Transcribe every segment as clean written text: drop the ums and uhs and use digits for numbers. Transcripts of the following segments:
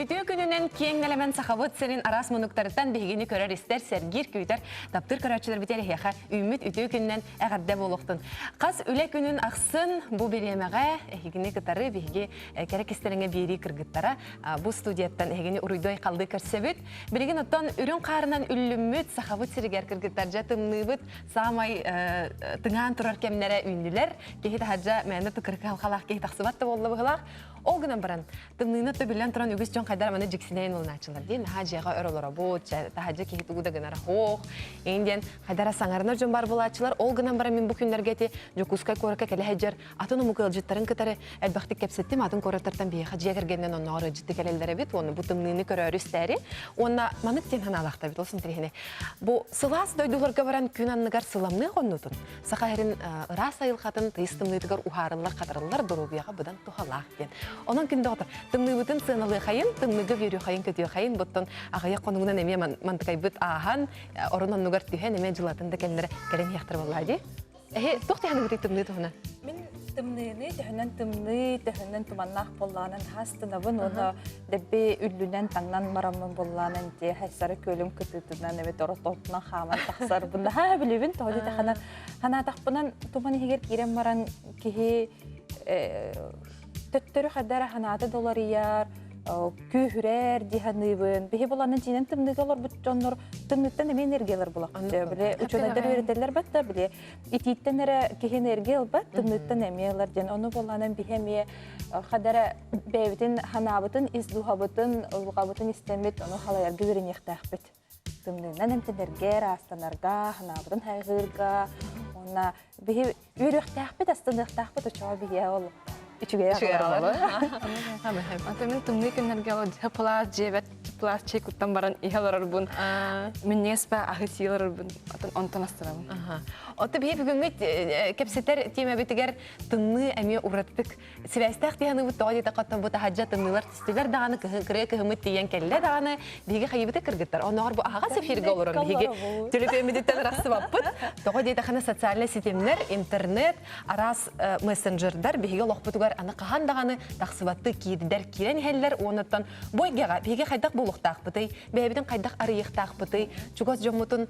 Ütüö gününen kеңнелемен сахабыт сирин арас монуктарыттан бигини көрөр истер сергир күйтер таптыр көрөчүлөр битер яха үмүт ütüө күнүнен агардэ болуктун. Кас үле күнүн аксын бу беремеге эгини кытары биги керек истереңе бери кыргыттара бу студияттан эгини уруйдой калды көрсөбүт. Билген оттон үрүн карынан үллүмүт сахабыт сиригер кыргыттар жатымныбыт самай тыңан турар кемнере үннүлер кехит хажа менде тукыркал халак кехит аксыбат да болду булак. Ол гынан баран тымныны төбүлен туран үгүс жон кайдар мана жиксинен улначылар дин хажыга өрөлөр бот тахажы кехитугуда гынара хох инден кайдара саңарынар жон бар булачылар ол гынан баран мен бу күннөргө ти жокускай коракка келе хаҗар атын мукыл життарын кытары элбахтик кепсеттим атын кораттартан бие хаҗыга кергенден оннары житти келелер бит оны бу тымныны көрөр истери онна манык тен ханалакта бит олсын тирехне бу сылас дойдуларга баран күн анныгар сыламны коннутун сахарин рас айыл хатын тыстымныдыгар ухарылар катырылар дорубияга будан тухалак ден Onun gün doğdu. Tımnıbıtın sığınalı xayın, tımnıgı veriyor xayın, kötüyor xayın. Bottun ağaya konuğuna nemeye mantıkay büt ağan, orundan nugar tühe nemeye cılatında kendilere gelen yaktır vallahi. Toxtu hanı bütü tımnı tuğuna? Min tımnını, tühünnen tumanlaq bollanan hastınavın, onu debbi üllünen tangnan maramın bollanan diye haysarı kölüm kütütünden, evet orototuna xaman taqsar. Bunda ha bilibin, toğdu da xana taqbınan tumanı heger kirem maran kihi Töttörü xadara hanata dolariyar, kühürer dihanıbın. Bihi bulanın cinin tımnıgalar bütçonlar, tımnıktan eme energiyalar bulaq. Bile uçunaydan öğretirler bat da bile ititten ere kehe energiyal bat, tımnıktan emeyalar. Onu bulanın bihemeye xadara bevitin hanabıtın, izluhabıtın, ulgabıtın istemet, onu halayar güverin yektaq bit. Tımnıktan emtenerge, rastanarga, hanabıtın haygırga, ona bihi yürüyüktaq bit, astındıktaq bit, uçağa bihi ol. İçüge yakalamalı. Atamin tümlü günlerge o plas cebet plas çekuttan baran ihalar bun. Minnespa ahisiyalar bun. Ondan astıram. O tabii hep günlük kepseter tema bitiger tımlı emiye uğrattık. Sivastak diyanı bu doğru takattan bu tahacca tımlılar istiler dağını kırık kıhmet diyen kelle dağını diye hayıbıta kırgıtlar. Onlar bu ağa sefir golurum diye. Tülüpemiditten rastı vapıt. Doğru diye takana sosyal sistemler, internet, aras messengerler bihe lokputugar ana kahan dağını taksıvatı kiydiler kiren heller onattan boygaga bihe kaydak buluqtaq bıtay. Bebeden kaydak arıyıqtaq bıtay. Çugoz jomutun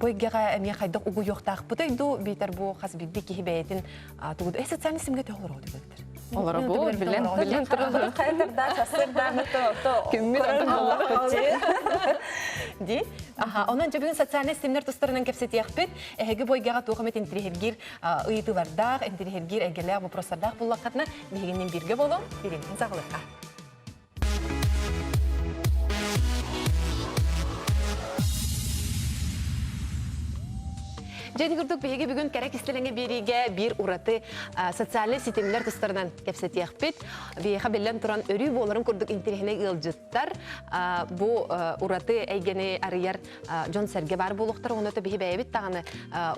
boygaga emiye kaydak ugu yoqtaq bıtay do biter bu hasbibbi ki hibeyetin tuğdu. Sosyal sistemge de olur o dibektir. Olur bu bilen turulur. Kaydarda sasırda to. Kimmin adı Di. Ondan jabın sosyal sistemler tustarından kepset yaqbet. Hege boygaga tuğamet intirihirgir ıyıtılardaq, intirihirgir egeler bu prosardaq bullaqatna bihiginin birge bolum, birin sağlıqqa. Jadi kurduk bihige bugün kerek istilenge birige bir uratı sosyal sistemler tustarından kepset yaqbet. Biha billen turan örü boların kurduk intirihine ılcıttar. Bu uratı eygeni arıyar John Serge bar buluqtar. Onu da bihi beyebit tağını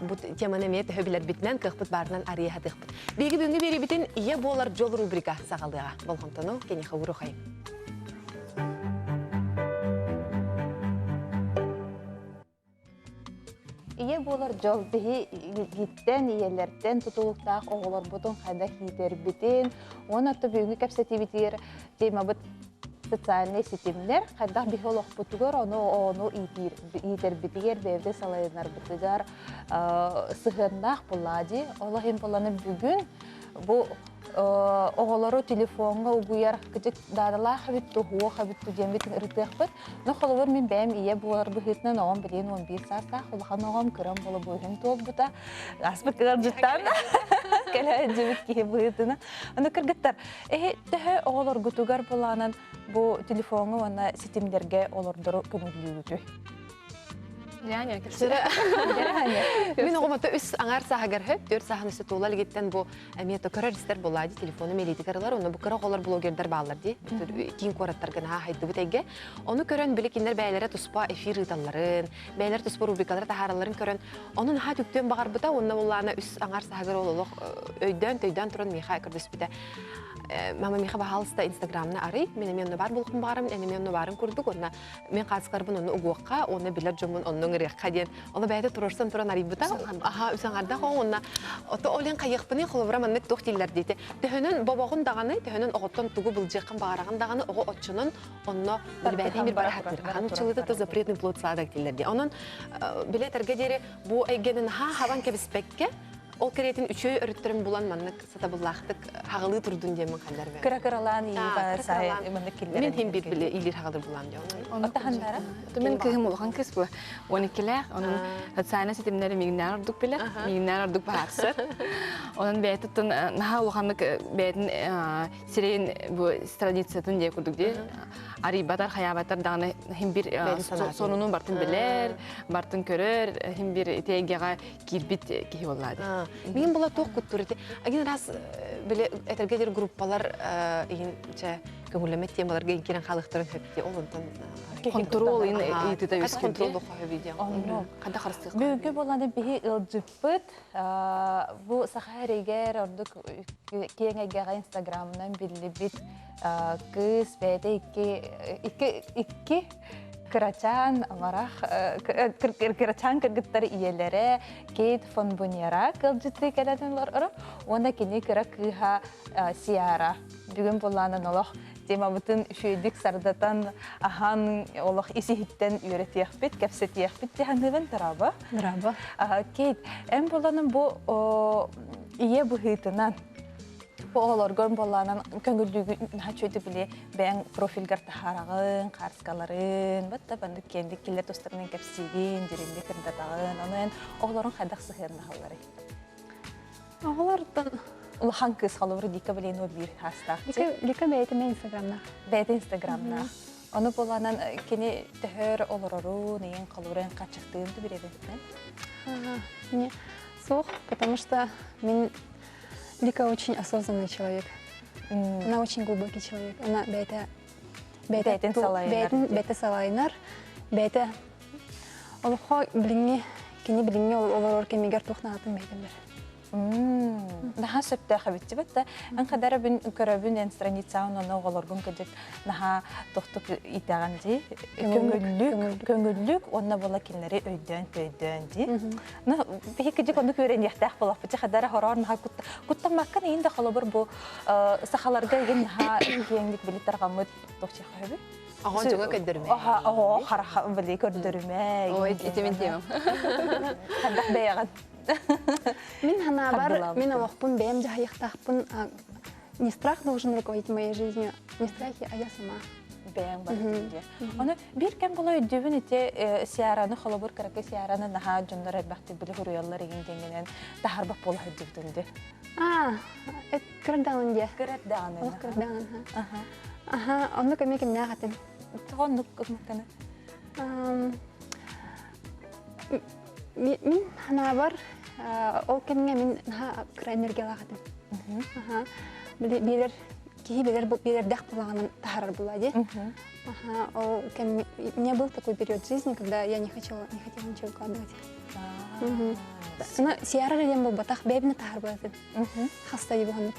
bu temana miyet höbiler bitmen kıqbıt barından arıya hatıqbıt. Bihige bugün biri bitin iya bolar jol rubrika sağalığa. Bolğantonu keni xavuru xayım. İyi bolar jol bihi gitten iyerlerden tutuluqtaq oğular butun qayda hiter bitin. Onu da büyüngü kapsati bitir. Tema bit sosyal sistemler qayda bihi oluq butugar onu iter bitiger bevde salayınar bitigar sığındaq buladı. Allah'ın bulanı bugün bu oğulları telefonga uyar küçük dadalar habit tuhu habit tujemit ırtıqbıt. No xolor min bem iye bular bihitnen 11 saat xolhan oğam kıram bolu boyun tolbuta. Asbı kadar cidden. Kala jemit ki bihitna. Onu kırgıttar. Tehe oğullar gutugar bulanan bu telefonu ona sistemlerge olurdur kömürlüyütü. Yani Min oğumata üst anar sahagar höp, 4 sahan üstü tuğlal gitten bu emiyete körer ister buladı, telefonu meliti karılar, onu bu kıra oğlar bloggerler bağlar diye. Kiyin koratlar gına haydı bu tege. Onu kören bilekinler beylere tuspa efir ıtalların, beyler tuspa rubrikaları taharaların kören. Onun ha tüktüğün bağır bıta, onunla olağına üst anar sahagar oğluluk öyden turan miha kırdız bide. мама миха бахалыста Инстаграмна арый, мен бар булкын барым, мен барын күрдүк, онна мен каскарбын оны угуакка, оны билер жомун оннун ирекка ден. Оны бәйде турурсан туран арыйбыта. Аха, үсәңарда онна ото олен кайыкпыны холовра маннык тохтиллер дейти. Төһөнөн бабагын даганы, төһөнөн оготтон тугу булжыккан багараган даганы ого отчунун онно билбәдин бир барахатыр. Анчылыда да запретный плод садак дилер ди. Онун билетерге дере бу айгенин хаван кебиспекке ол керетин үчөй өрүттөрүм булан маннык сатабыллахтык хагылы турдун дем калдар бе. Кыракыралан ийба сай маннык киллер. Мен хем бит биле илер хагылыр булан дем. Отахандара. Мен кыгым улган кыз бу. Оны келер, onun hatsaana sitemleri mignar orduk bile. Mignar orduk baharsır. Onun beytutun naha ulganlık beytin sireyin bu tradisiyatın diye kurduk diye. Aribatar, hayabatar dağını hem bir sonunu bartın biler, bartın körür, hem bir tegeğe girbit kihi olladı. Мен була тох куттурыты. Агин раз биле этергедер группалар ийинче көңүлөмөт темаларга кирен халыктарын хөптү. Олонтон Контрол итите Кайсы контролду хабидия. Када харыстык. Бүгүнкү болгондо бихи ылжыппыт. Бу сахарегер ордук кеңегеге Инстаграмдан биллибит кыз бэде икки Кырачан, амарах, кырачан кыргыттары иелері, Кейт фон Буньера кылжытты келетінлер ұры. Онда кені кыра кыха сияра. Бүгін боланын олық тема бұтын шүйдік сардатан ахан олық исихіттен үйретияқпет, кәпсетияқпет дегенлебен тұрабы. Драба. Кейт, әм боланын бұл ие бұхитынан Олоргон боланан көңүлдүгү хачөйдү биле бен профилгар тахарагын, карскаларын, батта бандык кенди киллер досторунун кепсигин, диринде кырдатагын, анын оглорун кайдак сыхырна халары. Оглордан Улахан кыз халары дика биле но бир хастак. Дика бейте мен Инстаграмна. Бейте Инстаграмна. Оны боланан кени төхөр олорору, неген калурын качыктыымды биреден. Мне слух, потому что Лика очень осознанный человек. Она очень глубокий человек. Она Бейтен салайнар, бейте олхо блинги, кини блинги олор кемигер тухнатын бейтенбер. Наха сөптө хабитти бетте. Ан кадара бин көрөбүн страницаын оны оголоргун кедик. Наха токтук итаганди. Көңүллүк, онна бола кинлери өйдөн ди. На бекиди кону көрөн яктак болуп, бити кадара хорор наха куттамаккан инде халыбыр бу сахаларга ген наха кеңдик билеттер гамыт токчы хабы. Ага, жога көддөрмө. Ага, хараха били көддөрмө. Ой, этемен темам. Хадак беяган. Мин хана бар, мин олохпун бэм жахаяктахпын. Не страх должен руководить моей жизнью, не страхи, а я сама. Бэм бар диye. Onu bir kem bola ödübün ite siyaranı xolobur karaka siyaranı naha jondor bakti bili huruyallar egindengenen taharbak bola ödübdündü. Это кырдан де. Кырдан. Ол кырдан. Ага, onu кеме кемне хатын. Тоғындық көмектені. Мин хана бар, ол кемге мин кыра энергия хатын. Ага. Билер дах булаганын тахарар булади. Ага, у меня был такой период жизни, когда я не хотела ничего вкладывать. Она сияра рядом был батах бебне тахар булади. Хаста ебуганнык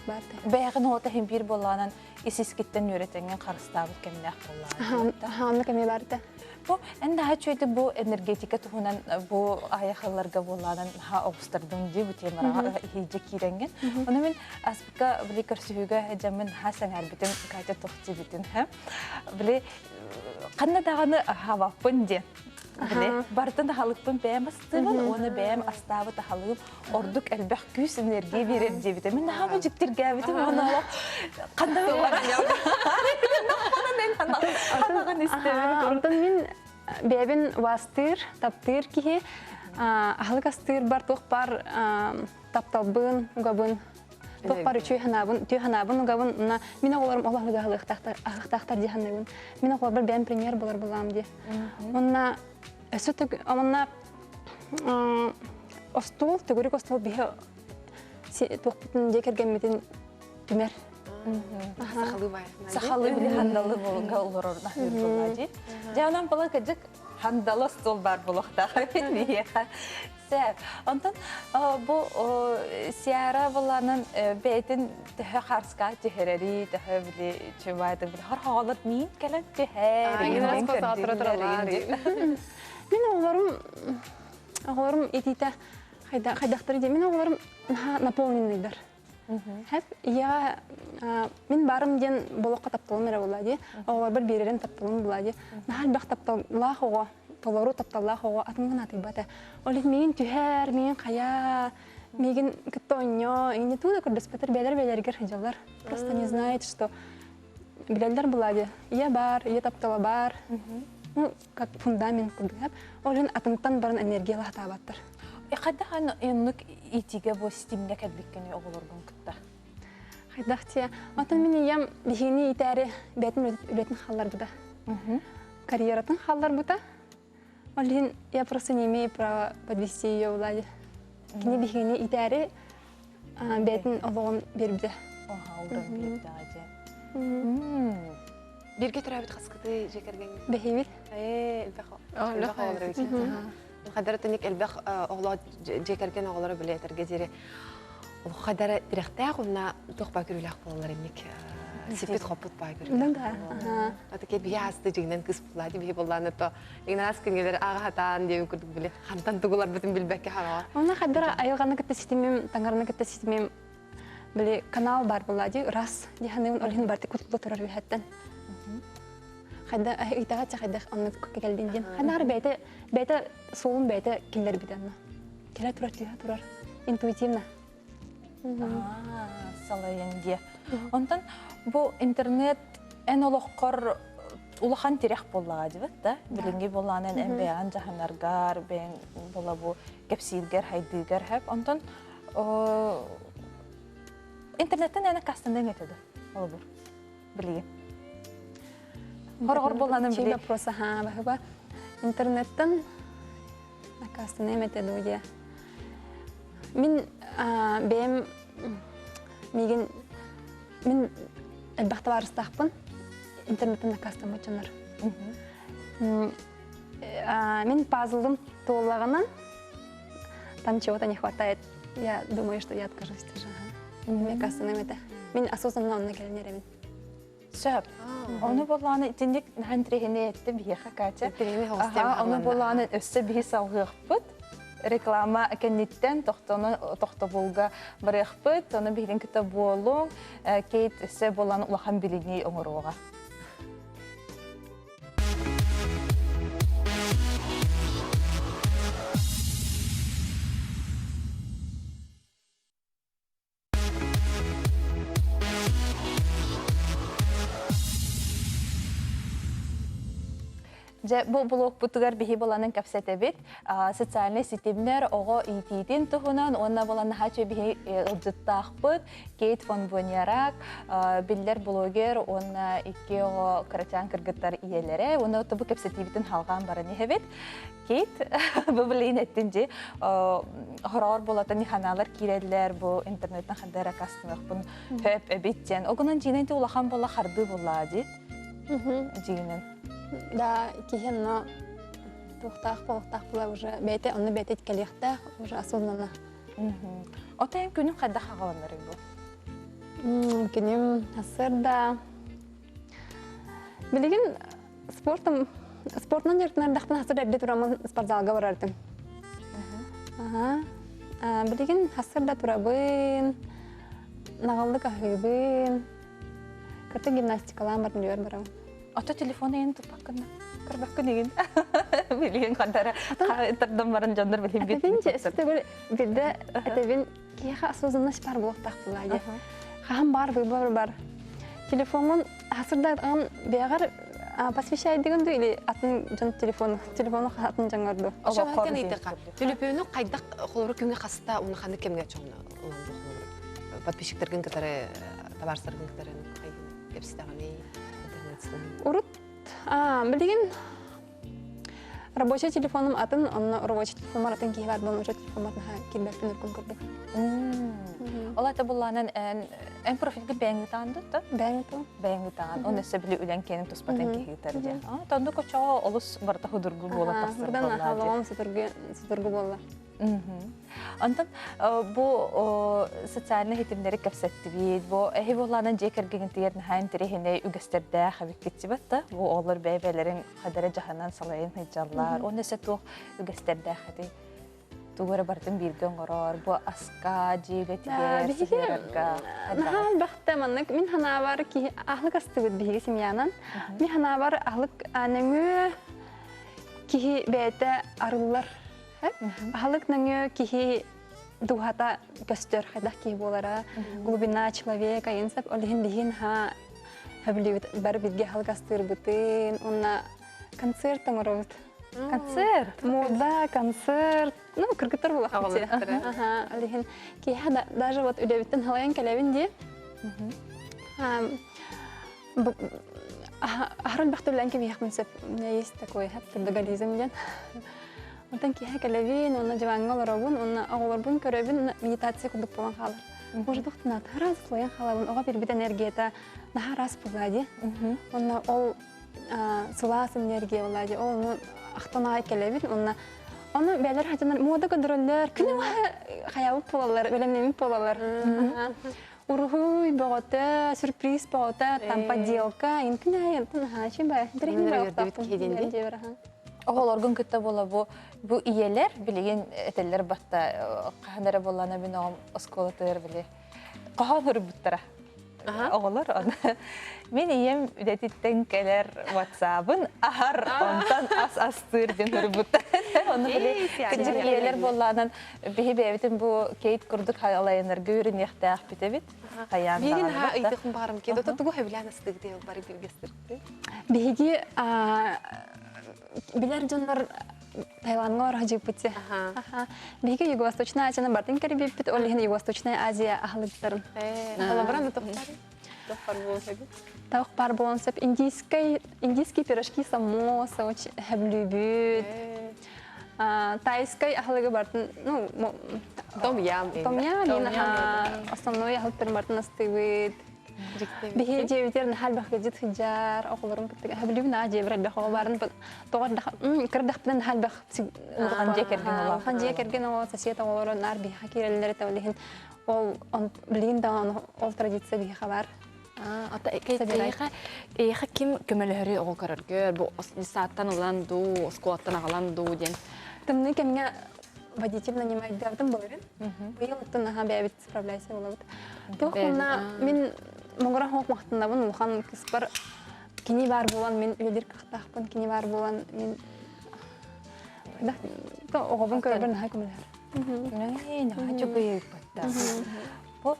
барты. Бәйгін ота хем бир боланан исискеттен өретенген қарыстабыл кемнәк болан. Ага, оны кеме барты. Бу энде хачөйдү бу энергетика туһунан бу аяхаларга боланан ха обстырдым ди бу темара хиҗе киренген. Аны мен аспка били көрсүгө жамын хасан арбитен кайта тохти битен ха. Били канна даганы хавапын ди. Били бартын халыкпын бәмастыбын, оны бәм астабы тахалыгым ордук элбэх күс энергия берер ди битен. Мен хава жиктирге битен аны кандай бар. Антон мин бебин вастыр, таптыр кихи, ахлык астыр бар, тоқ бар тапталбын, угабын, тоқ бар үчүй ханабын, угабын, мен оғыларым олағылыға ағықтақтар диханнабын. Мен оғылар бір бән премьер болар болам де. Онна, өсөтік, онна остол, төгірік остол бейі тоқ бұтын декерген метін түмер. Сахалы бай. Сахалы биле хандалы болга олорор нахыр боллади. Жанан бала кыжык хандалы стол бар болохта. Бияха. Сәп. Онтон бу сиара буланын бетин төхө харска төхөрери төхө биле чубайды биле хар хаалар мин келен Мен оғларым етейті қайдақтыр де, мен оғларым наполненныйдар. Мен барым ден болуққа тапталым әрі болады, оғлар бір берерін тапталым болады. Нағал бақ тапталақ оға, толару тапталақ оға, атымған аты баты. Олет меген түхәр, меген қая, меген күтті ойнё, еңне туды көрдіс бәтір бәлер-бәлергер хыжалар. Просто не знает, что білелдер болады. Ие бар, ие таптала бар. Ну, как фундамент курдугап, олен атымтан барын энергиялах табаттыр. Кайда хан эннук итиге бу системге кәдбеккене оголордун кытта. Хайдах тия. Отан мен иям бихини итәре бәтин үлетин халлар буда. Карьератын халлар буда. Олен я просто не имею права подвести ее в ладе. Кини бихини итәре бәтин олоғын бербіде. Оха, уран берді аде. Бирге тұрабыт қасқыты жекерген. Бәхейбет. Элбәқ оғылары өйтін. Қадары түнек элбәқ оғылы жекерген оғылары біле әтірге зері. Қадары біріқтәқ ұнна тоқпа көріләқ болалар емек. Сепет қопыт бай көріләқ. Аты ке бие асты жегінен кыз бұлады, бие боланы то. Егін ас күнгелер аға хатан деуін күрдік біле. Қамтан тұғылар бүтін білбәкке хаға. Оны қадары айылғаны кітті системем, таңғарыны кітті системем біле канал бар болады, рас. Деханығын олығын барды күтілі тұрар бейхаттан. Хайда итагач хайда анны келдинден. Ханар бәйте солун бәйте киллер бидәнна. Келә турар. Интуитивно. Салаянде. Онтан бу интернет эн олоққор улахан тирек боллага дибет да. Билинги болланын эмбеян жаханаргар бен бола бу кепсилгер хайдыгар хеп. Онтан интернеттен эне кастында методы. Ол бур. Билги. Хоргор болланын Чей биле. вопроса бахыба интернеттен накастыны методия. Мин бем миген мин элбахта барыстақпын интернеттен накастым өчөнөр. Мен пазлым толлаганан там чего-то не хватает. Я думаю, что я откажусь тоже. Мне кажется, это. Мен осознанно онна келнеремин. Сөп. Оны болланы тиндик нахантрехине етті бияха кача. Оны болланы өссі бихи салғықпыт. Реклама кенниттен тоқты болға біріқпыт. Оны бихиден күті болуң. Кейт өссі болланы улахан білігіне оңыруға. Бу блог бутугар бихи боланын капсетебит. Социальный сетемнер ого ититин тухунан, онна боланы хачы бихи ылжыттақпыт. Кейт фон Боньярак, биллер блогер, онна икки ого карачан кыргыттар иелері. Онна отты бу капсетебитин халған бараны хебет. Кейт, бу білейін әттінже, хорор болатын ниханалар киреділер бу интернеттен қандайра кастынық бұн хөп әбеттен. Оғынан жинайты улахан бола қарды болады. Жинайын. Да, кихенно тухтах була уже бәйте, оны бәйте келехтах уже осознанно. Отайым күнің қайда қағаланырың бұл? Күнім асырда. Білеген спортынан жеркінардақтан асырда әбде тұрамын спортзалға барардым. Білеген асырда тұрабын, нағалды қағыбын, көрті гимнастикалан барын жөр барамын. Ата телефоны ені тұпаққына, кірбаққын еген. Білген қандары тұрдан барын жандар білген бетін. Әтәбен өсті бірді әтәбен кейіға осознанно бар болуқтақ болады. Қағам бар. Телефонын асырда аған беғар посвящайдығынды или атын жан телефоны атын жаңарды. Шоғаттен етіға. Төліпеуінің қайдақ қолыры күнге қасыта оны қанды кемге чоғына ұланды. Подписчиктерген кітары, табарсырген кітары кепсіздағаны. Урут, білеген Рабочий телефоном атын, он рабочий телефон атын киһи бар болон, уже телефон атын кирберпин үркүн курдук. Ола это булланан эн профилге бэнгитаанды та? Бәңіту. Бэнгитаан. Он эссе биле үлен кенин туспатын киһитер. Тонду кочо олус барта худургу бола тастыр Бурдан болла. халавам сутургу болла. Антон бу социальный хитимдери кепсеттибит, бу эхи булланан жекергеген тиерин хайм терехине үгестердэ хабик китсибатта, бу олар бэбелерин кадары жаханан салайын хиджаллар. Он эссе тух үгестердэ хати. Тугары бартын бирген горор, бу аска, жейле тигер, сигерерга. Нахал бахта маннык, мин ханавар ки ахлык астыбыт биһиги семьянан. Мин ханавар ахлык аныңы кихи бәйті арылар. Ахлык ныңы кихи духата көстөр хайдах кихи болара. Глубина человека, инсап олихин бихин ха хабливит бар бидге ахлык астыр бутын. Онна концерт таңырыбыт. Концерт? Мода, концерт. Ну, кыргыттар болақ бите. Олихин кихи даже вот үлебіттен халайын кәләбін де. Ахрын бахтуллан кем яхмансап, у меня есть такой трудоголизм ден. Он там киха калавин, он надевангал робун, он аголорбун körөбүн медитация кудук болан халар. Может дохтунат раз слоян халабын, ога бир бит энергията наха раз булади. Он ол сулас энергия булади. Ол ахтана калавин, он бәлер хатынар мода көндөрөллөр, күнү хаябып болалар, белемнемип болалар. Урухуй, богота, сюрприз богота, там подделка, инкина, чимба, Оголоргун күттө бола бу иелер билеген этелер батта каханара боллана бин осколотыр биле. Каханыр буттара. Оголор аны. Мен ием үдетиттен келер WhatsApp-ын ахар онтан астыр ден бутта. Оны биле кыжык иелер болланан бебетин бу кейт курдук халайнар көрүн яхтаах битебит. Бирин ха ыйтыкын барым кеде тотугу хабилан астык деп бары билгестирди. Биги билер жоннор Таиландга баражып бите. Биги Юго-Восточная Азияны бардын керибит, олихин Юго-Восточная Азия ахлыктарын. Алабран тоқтары. Тоқтар болсаги. Тауық бар болсап индийский пирожки самоса очень хәблүбүт. Тайской ахлыгы бардын, ну, Том-ям. Основной ахлыктарын бардын астыбыт. Биги жебитерин халбах гедит хиджар, оqolorun кеттеген хәблүбүн жебират бахо барын тоғардах кырдахтан халбах ханжекерген ол сосед оqolorun нар би хакиреллер тавлихин ол билин дан ол традиция би хабар. Ата эйха ким көмөлөрү ол көрөргөр, бу сааттан улан ду, скуаттан агалан ду ден. Тымны кемге водитель нанимать дардым болырын. Быйыл тынаха бәбит справляйся болот. Тохна мен могора хокмактында бун улхан кыспар кини бар болан мен үлдер кахтахпын, кини бар болан мен да то огобун көрбөр наха көмөлөр. Нахачу быйыл батта. Бу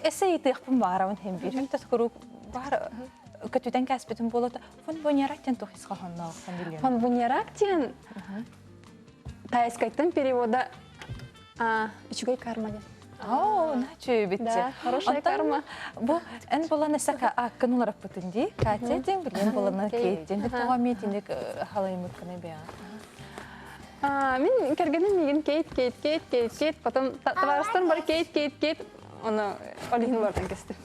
эссе итехпин барабын хем бир. Таскуру бар көтүдөн каспетин болот. Фон бонярактен тохис калганна фамилия. Фон бонярактен тайскайтын перевода ичугай карма ден. Начу битти. Да, хорошая карма. Бу эн болана сака акканулар путунди. Катя ден билен болана кейтен. Тагамитиндик халаймык кана бия. Мен кергенен миген кейт, потом товарыстан бар кейт, оны олихин бартан кесті.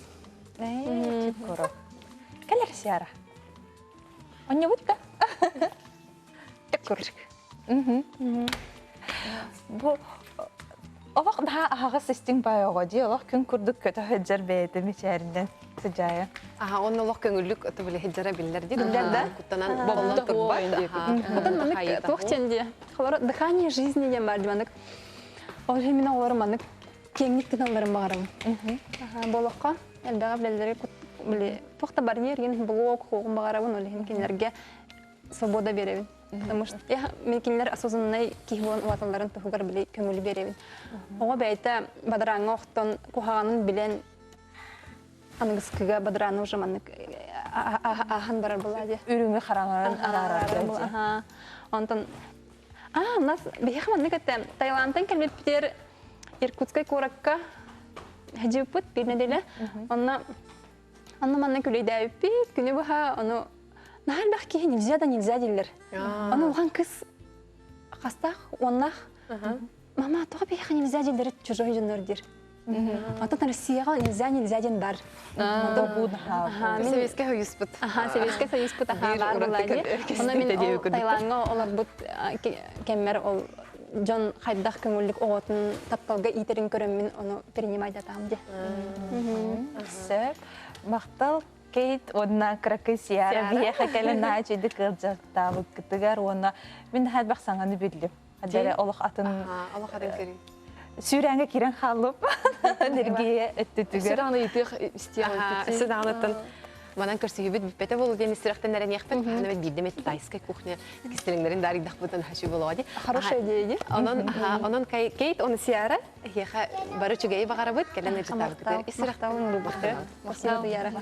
Чикоро. Келер сиара. Оння будка? Чикорчик. Бу Овак да ага систем байога ди, овак күн курдук көтө хөҗҗәр бәйте мичәрендән сыҗая. Онны лох көңүлүк өтө биле хиджара биллер ди. Да. Куттанан бомлык бар. Потом манык тохченди. Халар дыхание жизни дем бар диманык. Ол хемин олар манык кеңник тыналарын барам. Болохка элбага билелери биле тохта барьер ген блок хогун барабын олехин кинерге свобода беребин. Потому что мен кинер осознанный кихвон ватанларын тохугар биле көңүл беребин. Ого бәйте бадраңга оқтон кухаганын билен аңгыскыга бадраны уже манык ахан барар булади. Үрүмө караңан арарар. Онтон у нас бехманнык эте Таиландтан келбет битер Иркутской коракка хажыпыт бир неделе. Онна манна күлөйдәп бит күнү баха аны нахал бах кихи нельзя да нельзя диллер. Аны улган кыз хастах оннах мама тоға бейха нельзя диллер чужой жоннордир. Антон Россияга нельзя ден бар. Советский Союз бут. Советский Союз бут бар булади. Оны мен Таиландга олар бут кеммер ол жон хайдах көңүллүк оотун тапталга итерин көрөмүн оны принимать атам де. Сөп, мақтал Кейт, одна кракысияра, бияха кәліна чейді кылжақтабы кітігер, оны мен хәл бақсаңаны білдім. Әдері олық атын сүйрәңге керен қалып, нергея өтті түгер. Сұрағына етек істеген. Сұрағынатын. Манан көрсөйі бүт бүппеті болу дені сұрақтан әрін еқпен. Хана бәт білдім әті тайскай кухня кестеліңдерін даридақ бұтын хашу болу ади. Хорошая идея. Онын Кейт, оны сияра, еқа бары чүгейі бағара бұд, кәлін әжітабы күтер. Мақтауын любықты. Спасибо, Яра.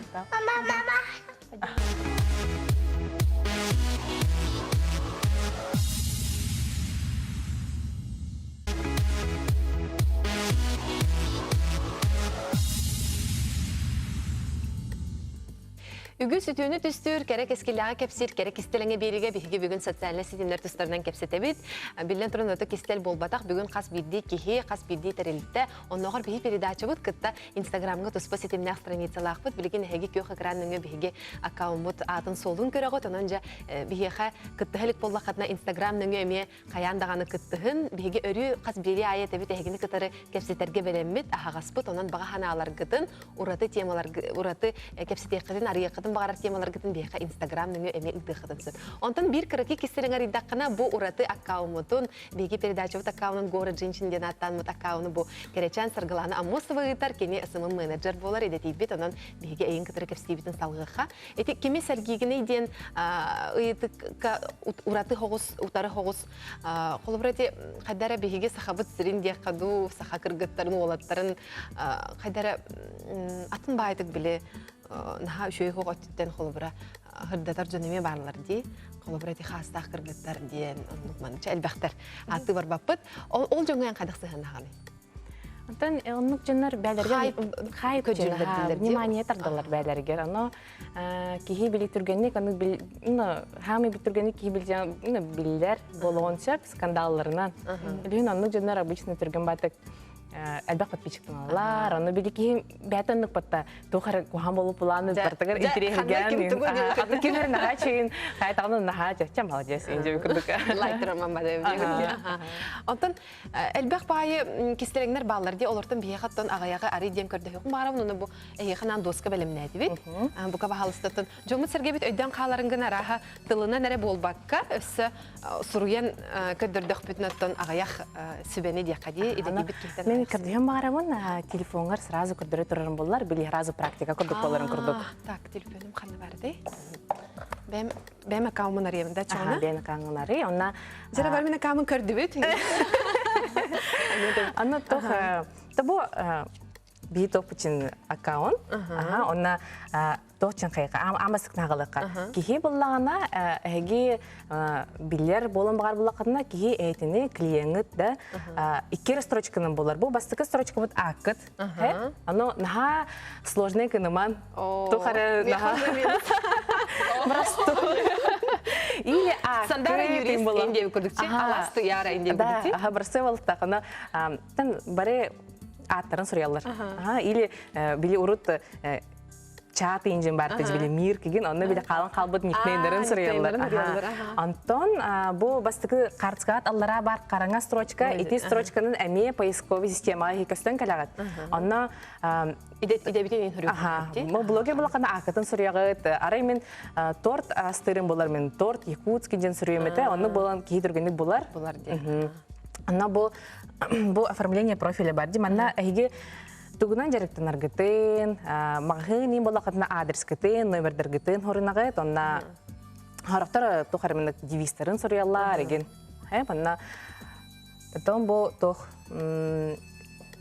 Үгіз үтіні түстір, кәрек ескіліға кепсір, кәрек кестеліңе беріге бігі бүгін социальный сетімдер тұстарынан кепсеті біт. Білден тұрын өті кестел болбатақ бүгін қас бірді кехе, қас бірді тәрелітті. Оннағыр бігі передачы бұд, күтті инстаграмға тұспа сетімнәқ страницалақ бұд. Білген әге көк экраныңы бігі аккаун бұд атын солын көрі ғыт. Онын жа бігеға күттіғілік болла қатына инстаграмның өме қаяндағаны күттіғын. Бігі өрі қас бірі айет әбіт әгені күттірі кепсетерге белеммет, ағағас бұд. Онын баға ханалар ғытын, ұраты темалар, ұраты кепсетеқідін, арияқыдын бағарар темалар гытын бейха инстаграмның эме ыдыхытын сөп. Онтан бир кырыки кистереңер иддаққына бұ ұраты аккаунмутун, бейге передача бұт аккаунын город женщин ден аттан мұт аккауны бұ керечан сарғыланы Амосова ыйтар, кене ысымын менеджер болар, едет бет, онан бейге әйін кітірі кепстейбітін салғыға. Эти кеме сәргегіне ден ұраты хоғыз, ұтары хоғыз, қолыбыраты қайдара бейге сақабыт сірін де қаду, сақа кыргыттарын, олаттарын, қайдара атын байтық біле, наха үшөй хоқ өттен қолыбыра хырдатар жөнеме барлар дей, қолыбыра ди хастақ кыргыттар дейін, ұнықманыча әлбәқтар аты бар баппыт. Ол жоңғаян қадық сығын ағаны? Антон оннук жоннор бәлерге хайып жоннор внимание тардылар бәлерге. Аны кихи били түргенник, аны хами битүргенник кихи билдер болгонча скандалларынан. Билген оннук жоннор обычно түрген батык әлбәқ подписчиктың алар, аны били кихи бәтөннүк батта тухар кухан болуп буланы бартыгар интерьерген. Аты кемер наха чейин хайтаганы наха чам молодец инде күрдүк. Лайктырман бады. Онтон әлбәқ байы кистереңнер баллар ди олортон бияхаттан агаяга ари дем көрдө хукум барабын уну бу эйханан доска белемнәди бит. Бу каба халыстатын жомут сергебит өйдөн каларын гына раха тылына нере болбакка өссө суруян көдөрдөх бүтнөттөн агаяк сүбени ди кади идети бит китен. Мен кырдыган барабын телефонгар сразу көрдөрө турарын боллар, били сразу практика көрдүк боларын көрдүк. Так, телефонум каны барды. Бем аккаунтын арыйымда чана. Бем аккаунтын арый, онна жара бар мен аккаунтын көрдү бит. Аны тох табу битоп үчүн аккаунт. Онна точин кайга амасык нагалыкка. Кихи буллагана эги билер болон багар булакына кихи этини клиент да икки строчканын болар. Бу бастыкы строчка бут акыт. Ано наха сложный кыныман. Тохары наха. Или Сандара юрист инде көрдүкчү. Аласты яра инде көрдүкчү. Да, барсы болтта кана тан баре аттарын сурялар. Или били урут чат инжин барты били мир кеген, онна били калын калбыт никнейдерин сурялар. Антон бу бастыкы картскат аллара бар караңа строчка, эти строчканын эме поисковый системага көстөн калагат. Онна идебитен хөрүк. Мо блоге булакана акытын сурягыт. Арай мен торт астырын болар, мен торт якутский ден сурюмете, онны болан кийдиргенdik булар. Булар ди. Анна бу оформление профиля бар ди. Манна эге тугунан жарыктан аргытын, магыны болакатна адрес кытын, номердер гытын хорунагыт, онна характар тухарымын девизтерин сурялар еген. Манна потом бу тох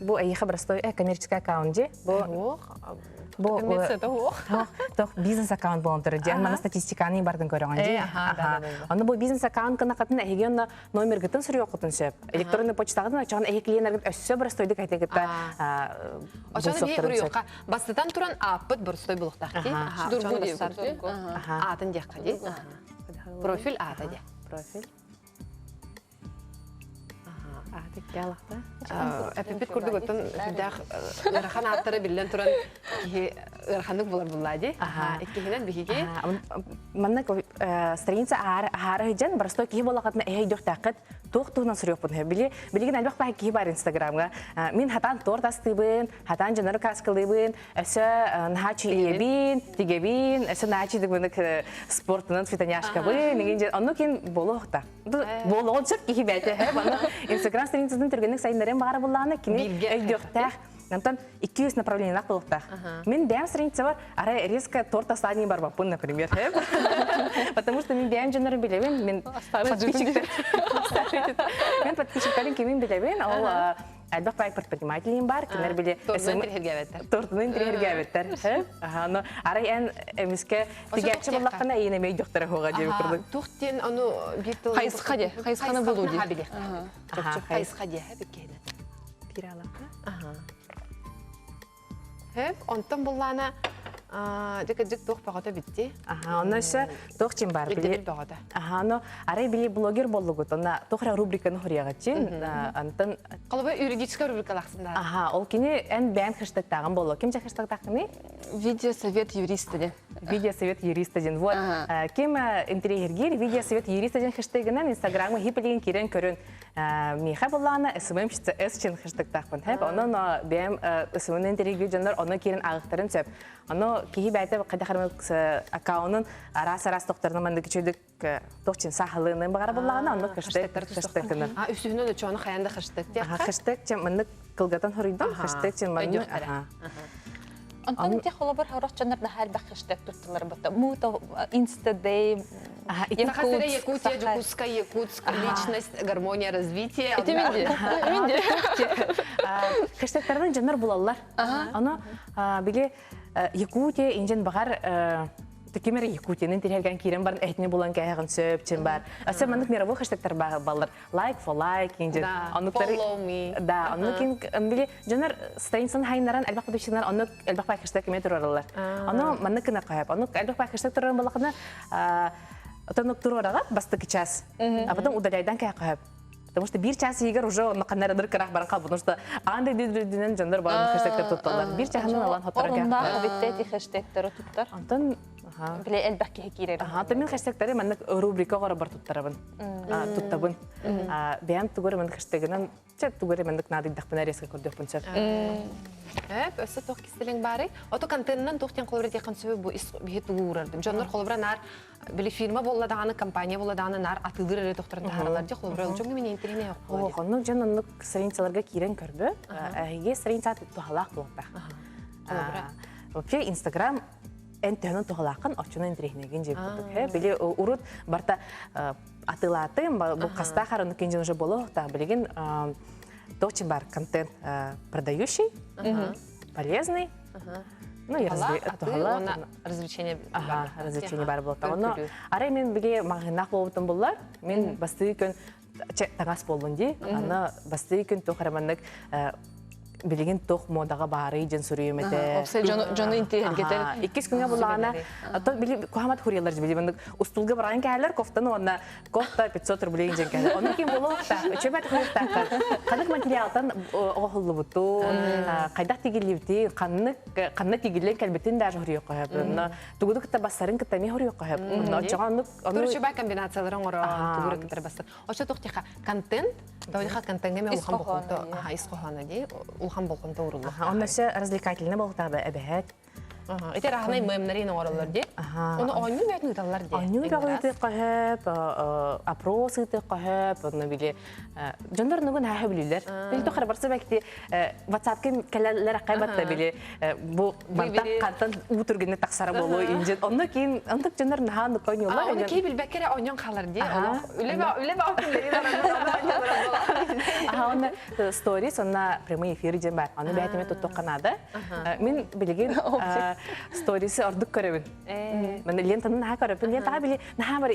бу эйха простой коммерческий аккаунт же. Бу тох бизнес аккаунт болдыр. Жан мана статистиканы бардын көрөгөн же. Аны бу бизнес аккаунт кына катын эгенна номер гытын сүрү окутун сөп. Электронный почтагын ачаган клиенттер өссө простойды кайтегетта. Ошону бий урюкка бастыдан туран аппыт бурстой булуктакти. Атын жакка ди. Профиль ата ди. Профиль. Аты кялакта. Эпипит курдук оттон сүддах ырахан аттары билен туран ырахандык булар буллади. Иккенен бихиги. Манна страница ары жан простой ки болакатна дөктакыт тоқтуынан сүрөппүн. Билеген албак бай ки бар Инстаграмга. Мен хатан торт астыбын, хатан жанары каскылыбын, өсө нахачи ебин, тигебин, өсө нахачи дегенек спортунан фитоняшкабын, деген аны кен болохта. Болгон чык ки бете. Бана Инстаграм страницасын түргенек сайындарын бары булланы кини өйдөктак. Антон 200 направлениях болохта. Мен бәм страница бар, ара резко торт астани бар бапын, например. Потому что мен бәм жанары билебен, мен подписчиктарын кемин билебен, ал албак бай предпринимателин бар, кинер биле тортун интерьергебеттер. Аны ара эн эмиске тигәче буллакына энемей доктора хога деп курдук. Тухтен аны битил Кайсхана болу ди. Кайсха ди бекене. Пиралакка. Хеп, онтон буллана жек тох багата битти. Оннаса тох чин бар биле. Но арай биле блогер боллугут. Онна тохра рубриканы хорягачын. Антон калбы юридическая рубрикалаксында. Ол кини эн бән хэштегтагын боллу. Ким же хэштег тагыны? Видеосовет юриста де. Видеосовет юриста ден. Вот. Ким интерьергер видеосовет юриста ден хэштегинен Инстаграмга хипелеген кирен көрөн. Миха буллана эсмемчице эсчин хэштег тагын. Хеп онон бәм эсмен интерьергер жандар оны кирен агыктарын сөп. Аны кихи бәйте кайдахармын аккаунтын арас тохторны мынды кичөдүк тохчин сахалыны багара буллагана аны хэштегтер. Үсүнө да чоны хаянда хэштег. Хэштег чем мынды кылгатан хорыйдым. Хэштег чем мынды. Антон те холобар харах жандар да хал бак хэштег туттылар бата. Мута инстадей. Якутия, Якутск, личность, гармония, развитие. Это менде. Хэштегтерден жандар булалар. Аны биле Якутия инжен багар Текемер Якутияның интерьерген кирен бар, әйтіне болан кәйгін сөпчен бар. Әсі мандық мировой хэштегтер балар. Like for like, инжен. Follow me. Да, оны кен, біле, жанар страницаның хайынларын әлбақ бұдышынлар, оны әлбақ бай хэштег кеме тұрарылар. Оны мандық кіна қайып. Оны әлбақ бай хэштег тұрарын балақына отанық тұрораға бастық час. А потом удаляйдан кәй қайып. Потому что bir час егер уже он канарыдыр кырах баран кал, потому что андай дидинен жандар бар хэштегтер тутталар. Bir часынан алан хаттар кәй. Орында биттети хэштегтер туттар. Антон Биле элбәкке кирер. Мен хэштегтери мен рубрика гора бар туттарабын. Туттабын. Бәм тугөр мен хэштегинен чет тугөр мен нады дахпына резко көрдөкпүн чет. Өсө тох кистелең бары. Ото контенттен тохтен колбрет якын сөбү бу бихет тугурардым. Жандар колбра нар били фирма болла даганы компания болла даганы нар атылдыр эле тохторун таралар же колбра жок неме интерне жок. Охонну жанны страницаларга кирен көрдү. Эге страница тухалак болта. Вообще Инстаграм энтенен тухалакын очуна интернеген жеп көрдүк. Били урут барта атылатын бу каста харыны кенжен уже боло та билген очень бар контент продающий, полезный. Ну и развлечение бар болот. Но ара мен биге магынак болотун буллар. Мен басты күн тагас болдун ди. Аны басты күн тохарамандык билеген тох модага бары жен сүрөймөтө. Опсе жону интерьергетер. 2 күнгө булгана. Ата били кохамат хуриялар же билебендик. Устулга барган кайлар кофтаны онна кофта 500 рублей жен кайлар. Оны ким болот? Чөбөт хуйта. Кадык материалдан огулубутун, кайдак тигилибти, канны тигилен келбетин даже хурuyup коюп. Тугудукта басарын кытта ме хурuyup коюп. Чоганлык чөбөт комбинацияларын ора тугурукта басар. Ошо токтика контент, дойха контентге мен улхан болду. Исхохана ди. Улхан болгон тоурулук. Оннасы развлекательный болгутагы эбэхет. Итер ахнай мемнарын оңоролор ди. Оны ойну бәт ныталлар ди. Аню бағыты қағып, опрос ыты қағып, оны біле, жондар нүгін әхі білілер. Білді қарбарсы бәкті, WhatsApp-кен кәлелер ақай батта біле, бұл бантақ қантан ұтыргені тақсары болу инжен. Оны кейін, андық жондар наға нүкойн олар. Оны кей білбәккері ойнан қалар ди. Үлебі Оны сторис, оны прямой эфир жен бар. Оны бәтіме тұттық қанады. Мен білеген сторисы ордық көребін. Мен лентаны наға көребін. Лентаға біле, наға бар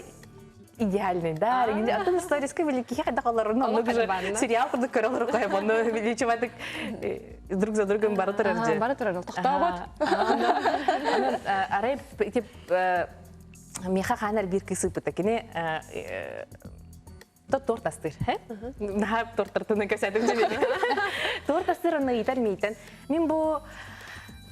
идеальный, да. Атын сториске біле кейі қайда қаларын. Оны уже сериал құрдық көрі олар қойып. Оны біле чумадық друг за другом бары тұрар же. Бары тұрар, тұқтау бот. Арай, меха қанар бір кісі бұтакіне торт астыр. Наға торттартыны көсәдім жөнеді. Торт астыр оны итар мейтін. Мен бұл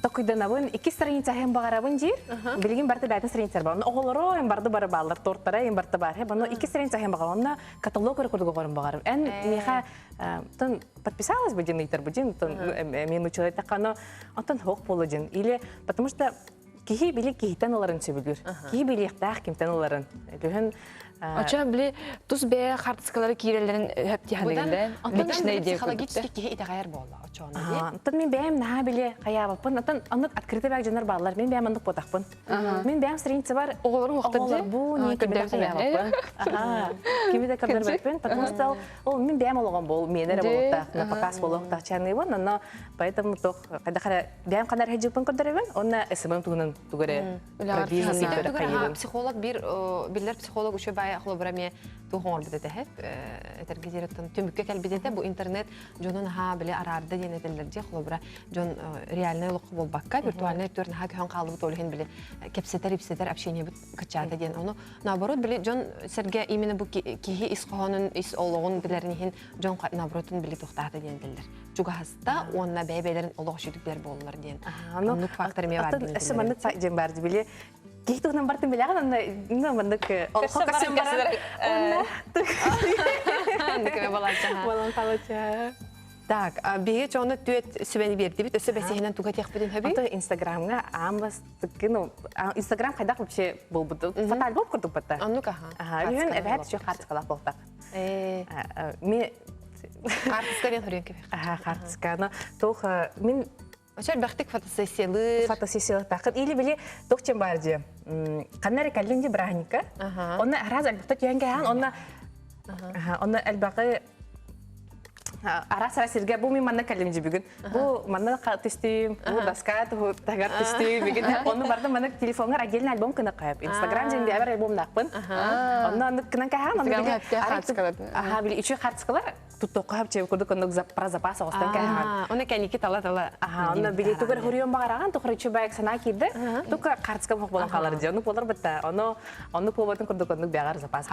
Токуйдан абын 2 страница hem бағарабын жер. Білген барты бәтін страницалар бар. Оғылыры hem барды бары балар, торттары hem барты бар. Оны 2 страница hem бағарабын. Оны каталог көрі қорым бағарым. Ән меха подписалась бы ден итар бы ден. Мен учила тақаны антон хоқ болу ден. Или потому что кихи біле кихитен оларын сөбілгір. Кихи біле иқтақ кемтен оларын. Ача биле тус бе хартскалары кирелерин хөпти хадыгында личный идея. Психологически кихи итагайр болла очоны ди. Антон мен бәем наға біле қаябапын. Антон анық открыты бәк жанар балалар. Мен бәем андық ботақпын. Мен бәем страница бар. Оғыларын уақытты Оғылар бұл не кемеде қаябапын. Кемеде қабдар бәкпен. Потому что мен бәем олған бол. Менері болуқтақ. На показ болуқтақ чаны bon. Но поэтому тох қайда бәем қадар хеджіпін көдіребен. Оны эсімім туғынан туғыры. Психолог биллер психолог үші бай ахлобраме тухор бите хеп этергезереттен төмүккө келбидете бу интернет жонун ха биле арарда денетелерди ахлобра жон реальный лук болбакка виртуальный төрн ха көн калып толген биле кепсетер ипсетер общение бит качада ден ону наоборот биле жон серге именно бу кихи исхонун ис ологун билеринин жон наоборотун биле токтады денетелер жуга хаста онна бебелерин ологшудуклер болулар ден ну фактор ме бар ден эсеманды жен бар биле Кейтуғынан бартын білеған, оны мындық олқы қасын барар. Өндікіме баланча. Так, бейге жоны түйет сөбәні берді бит, өсі бәсейінен туға тек бұдың хөбей? Ото Инстаграмға амбастық, Инстаграм қайдақ өпше бұл бұды. Фотоальбом құрдық бұдды. Аннук, Үйін әбәт үші қартысқалақ болдық. Қартысқа ден хүрен көбек. Қартысқа. Тоқ, мен Очар бәқтік фотосессиялыр. Фотосессиялыр тақыт. Или біле тоқчен бар же. Қаннары кәлінде бірағыника. Оны әраз әлбіқті түйенге аған. Оны әлбіқі Ара-сара сирге бұл мен манна кәлемжі бүгін. Бұл манна тестейм, бұл даскат, бұл тағар тестейм бүгін. Оны барды манна телефонға отдельный альбом кіні қайып. Инстаграм жеңде әбір альбом нақпын. Оны кінен кәйін. Біле үші қартысқалар тұтты қағып чебі күрдік оны про запас оғыстан кәйін. Оны кәнеке тала-тала. Оны біле түгір хүріон бағараған, тұқыр үші бәйік сана кейді. Тұқы қартысқа мұқ болан қалар де. Оны болар бұтта. Оны полбатын күрдік оны бәғар запас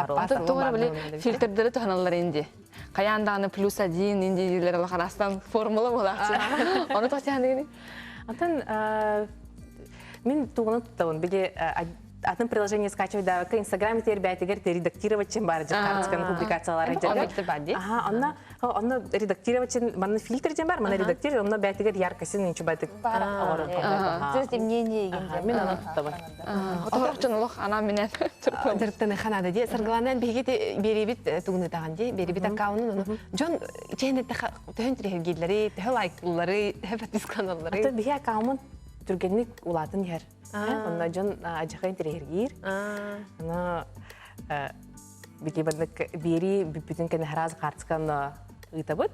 Каянданы +1 индивидуалер алақарастан формула болақчы. Оны тоқтиян дегені? Антон, мен туғыны тұттауын. Біле атын приложение скачивать да к Инстаграме теперь бәйтегер редактировать чем бар, карточканы публикациялары жерде. Оны редактировать чем, маны фильтр чем бар, маны редактировать, оны бәйтегер яркосин ничего бәйтек бар. То есть мнение егенде. Мен аны тұттауын. Отоқчынылық ана менен Дырықтаны қанады де, сырғыланан бейгеті беребет туғыны таған де, беребет аккаунын оны. Жон, жәнде түхін түрегелері, түхі лайклылары, түхі подписканалары. Аты бейге аккаунын түргенlik улатын ер. Онда жон ажықайын түрегергер. Оны беге бәдік бері бүтін кәні харазы қартысқан ұйтабыд.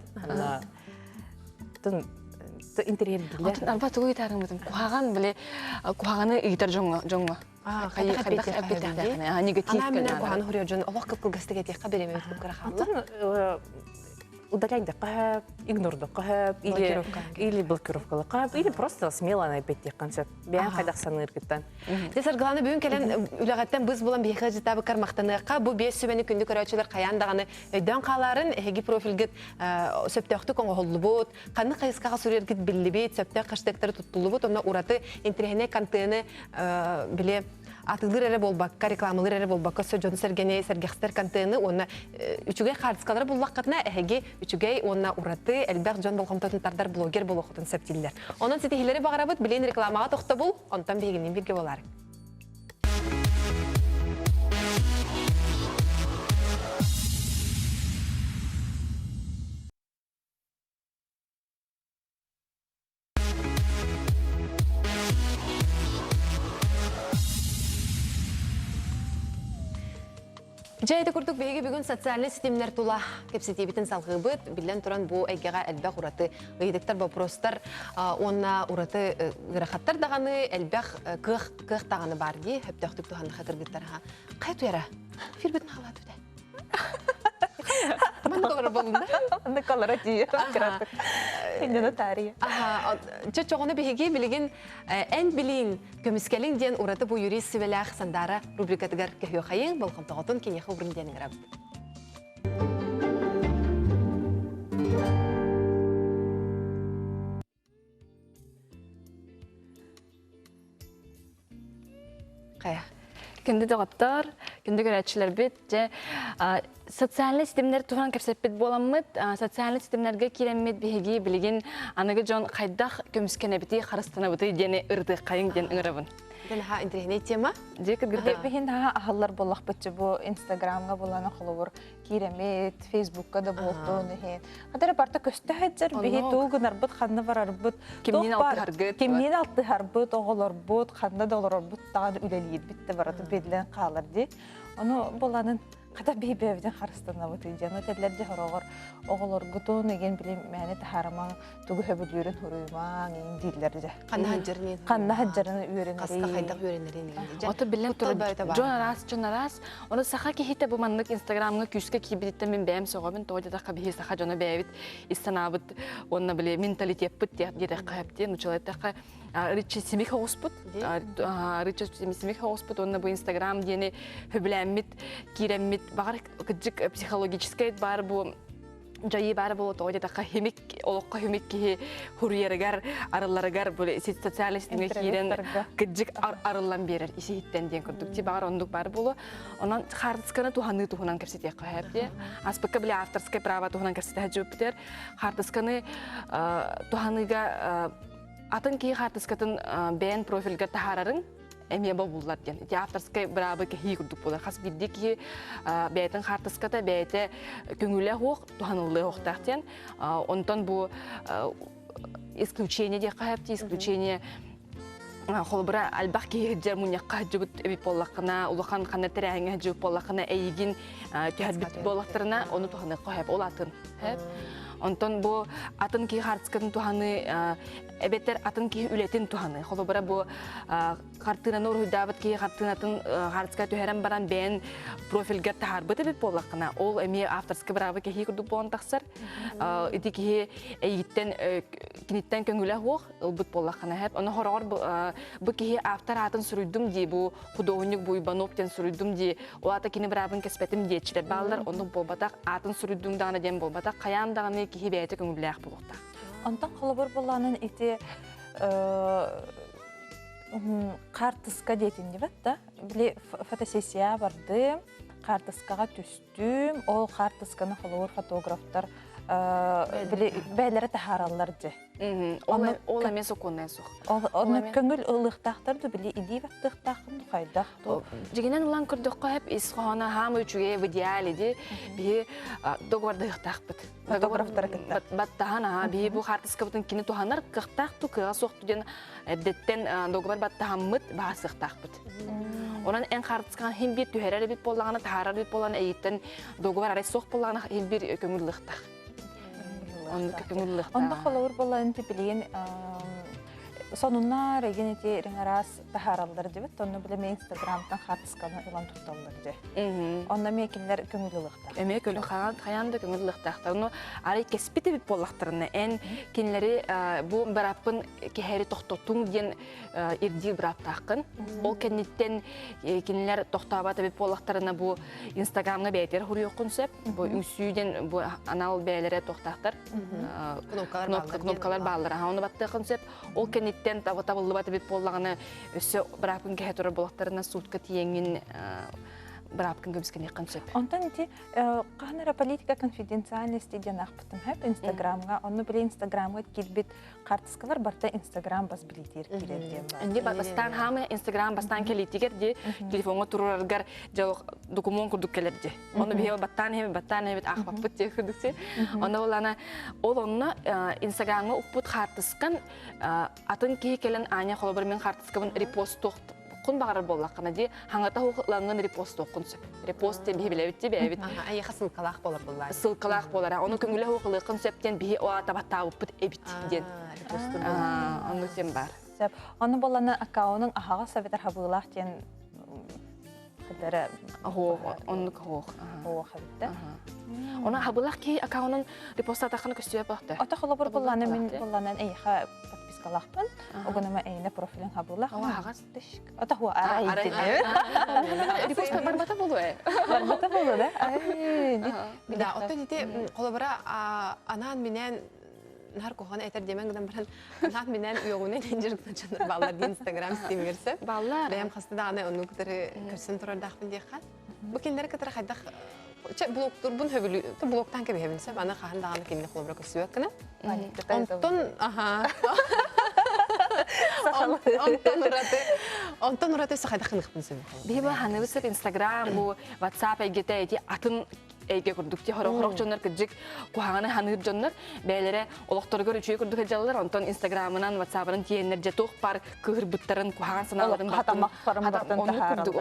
Интерьергерлер. Анпа тұғы ұйтарың бұдым. Құғаған біле, құғағаны ұйтар жоңға. Қайдақ әббетті. Ана менен құғаны хүрер жон, олақ көп күлгістіге текқа береме өтіп көре қамы? Удалять қағып, игнорды қағып, или блокировкалы қағып, или просто смело найпетте қанша. Бәйін қайдақ саны үркеттен. Тесар ғыланы бүгін кәлін үліғаттен біз болан бейхі житабы қармақтаныққа, бұл бес сөбені күнді көрәтшілер қаяндағаны өйден қаларын әйгі профилгіт сөптіқті қоңы ғолы бұд, қаны қайысқаға сүрергіт білі бейт, сөптіқ қаштықтары тұттылы бұд, онына ұраты интернет контені біле атылыр эре болбакка, рекламалыр эре болбакка сөжөн сергене сергехстер контейны онна үчүгей хардскалар буллаккатна эһеги үчүгей онна ураты элбах жон болгомтатын тардар блогер болохотун септиллер. Онун сетихилери багарабыт билен рекламага тохтобул, онтан бегинен бирге болар. Жайды күрдік бейге бүгін социальный сетемлер тула кепсетебетін салғыбыт, білен тұран бұл әйгеға әлбәқ ұраты ғайдықтар бапростар, онна ұраты ғырақаттар дағаны, әлбәқ қық дағаны бар дей, өптіқтік туғаны қатырғыттарға. Қай tuyara? Фирбетін қалады өте? Маңды қолары болында? Маңды қолары дейі. Индені тария. Чоғыны бейге білеген ән білейін көміскелің ден ұраты бұл юрист сөвеләқ сандары рубрикатығар көхе қайын бұл қымтағытын кенеқі ұрынденің рабыд. Қая? Күнді доғаттар, күнді көрәтшілер бет, социальный системлер туған кәпсеппет боламыд, социальный системлерге кереммет бейге білген анығы жон қайдақ көміскені біті, қарыстана біті дені ұрды қайын ден ұңырабын. Ден ха интернет тема? Бейін ха ахаллар болақ бітчі бұл Инстаграмға боланы қылуыр, керемет, Фейсбукка да болтуын ехен. Қадары барта көсті әджер, бейі туғын арбыт, қанды бар арбыт. Кемнен алты харгыт. Кемнен алты харбыт, оғыл арбыт, қанды да олар арбыт, тағаны үлелейді бітті барады, бедлен қалыр де. Оны боланын Хата бейбевден харыстана бутыйжан өтелерде хорогор оголор гутун еген билем мәне тахарамаң тугу хөбүлүрүн хуруймаң индиллерде. Канна хаджарын үйренери. Каска кайдак үйренерин. Ото билем жонарас. Оны саха кихите бу маннык Инстаграмга күскө кибиттен мен бәм согобын тоодада кабихи саха жона бәбит истанабыт. Онна биле менталитет бит диде кайыпты. Нучалайта Ричи Симиха Господ, Ричи Симиха Господ, он на бу Инстаграм дене хөбләммит, киреммит, багар кыджик психологический бар бу жайы бар бу тоҗа да химик, олоққа химик ки хурьергар, арылларгар бу социаль системге кирен кыджик арыллан берер, иситтен ден күрдүк. Ти багар ондук бар булу. Онан хардсканы туханы тухунан кепсете кайыпты. Аспекка биле авторское право тухунан кепсете жөптер. Хардсканы туханыга атын ки хартыскатын бән профилга тахарарын эмие болулар ден. Ти авторскай брабы ки хигүрдүк болар. Хас бидди ки бәйтен хартыската бәйте көңүле хок, туханылы хоктактен. Онтон бу исключение де кайыпты, исключение холбра албах ки жер муньякка жубут эбип боллакына, улахан кана терәңе жубуп боллакына эйгин төһәрбит боллактарына оны туханы кайып олатын. Онтон бу атын ки хартыскатын туханы эбеттер атын ки үлетин туханы. Холобара бу картынан урудабыт ки картынатын хартыска төһәрән баран бен профилга тахарбыт эбит боллакына. Ол эми авторский бравы ки хикурду болон таксар. Ити ки эйиттен киниттен көңүлө хок ылбыт боллакына хеп. Оны хорор бу ки автор атын сүрүдүм ди бу художник бу Ивановтен сүрүдүм ди. О ата кини бравын кеспетим дечилер балдар. Оны болбатак атын сүрүдүм дана дем болбатак каян даганы ки бәйте көңүлләк болукта. Онтан қалыбыр боланын ити қартысқа дейтін деп атта. Біле фотосессия барды, қартысқаға түстім, ол қартысқаны қалыбыр фотографтар бәйлері тахаралар де. Ол емес оконнан соқ. Оны көңіл ұлықтақтарды біле иди бақтықтақын қайдақты. Жегенен ұлан күрдік қойып, исқоғана хам өчуге в идеале де бе доғварды ұқтақ бұд. Фотографтар кітті. Баттаған, бе бұл қартысқа бұтын кені туғанар қықтақты, қыға соқты ден әбдеттен доғвар баттаған мұд бағасы ұқтақ бұд. Онан ән қартысқан хем бір түйерері бет болағына, тағарар бет болағына әйттен доғвар арай соқ болағына хем бір көңіл ұқтақ. Онда қолауыр болайын тепілеген сонуна реген ете реңарас тахаралдар дебет, онда білеме Инстаграмтан хартысканы ұлан тұқталдар де. Онда мекелер көңіліліқтақ. Эме көлі қаянды көңіліліқтақтар. Оны арай кеспеті біп болақтарына. Ән кенлері бұл барапын кехәрі тоқтотуң ден ирдил бараптақын. Ол кәнеттен кенлер тоқтабаты біп болақтарына бұл Инстаграмға бәйтер хұры өкінсіп. Бұл үңсүйден бұл анал бәйлері тоқтақтар. Кнопкалар бағылар. Оны батты өкінсіп. Ол кәнеттен эттен табылы баты бит боллағына өсі бірапкін кәе тұры болақтарына сутка тиеңін бірапкін көбіскен еқін сөп. Онтан ити қанара политика конфиденциальности ден ақпытым хэп Инстаграмға, оны біле Инстаграмға келбет қартысқалар барта Инстаграм бас білетер келерден бар. Энди бастан хамы Инстаграм бастан келитигер де телефонға тұраргар жалық документ күрдік келерде. Оны бейе баттан хебет ақпаппыт де күрдіксе. Оны олана ол онны Инстаграмға ұқпыт қартысқан атын кей келен аня қолы бірмен қартысқабын репост тоқты. Kun bağır bollaqına de hangata hoqlanğan repost oqun söp. Repost de bilebitti bebit. Ay xısılqalaq bolar bunlar. Sılqalaq bolar. Onu köngüle hoqlıqın söpten bi o tabat bit ebit den. Onu sen bar. Söp. Onu bolana akkaunun ahağa söbeter habılaq den kadara onu hoq. O xabitdə. Ona habılaq ki akkaunun reposta taqını köstüyə baxdı. Ata xala bir bolana min bolanan eyxa kalakpan, o günüme eyne profilin habırlar. Hava ağız. Ata huwa araydı. Repost barbata bolu. Barbata bolu da. Bir daha otu dite kolabora anan minen nar kohan eter demen gidan biran anan minen yoğunen injirikten çanır ballar Instagram sistemi girse. Ballar. Benim hasta da ana onu kadar kırсын turar dağın diye xat. Bu kinler kadar haydak blogdur bun höbülü blogtan ke behebinse bana xahan dağını kinni kolabora kösüyor kana. Ondan orada sıkayda xınıqpın söyle. Biba hanıbısır Instagram bu WhatsApp egete atın ege kurdukti horok jonlar kıcık kuhana hanıp jonlar beylere olaqtorgor üçüye kurduk ejallar ondan Instagram'ından WhatsApp'ından tiyenler jetoq par kıhırbıtların kuhan sanaların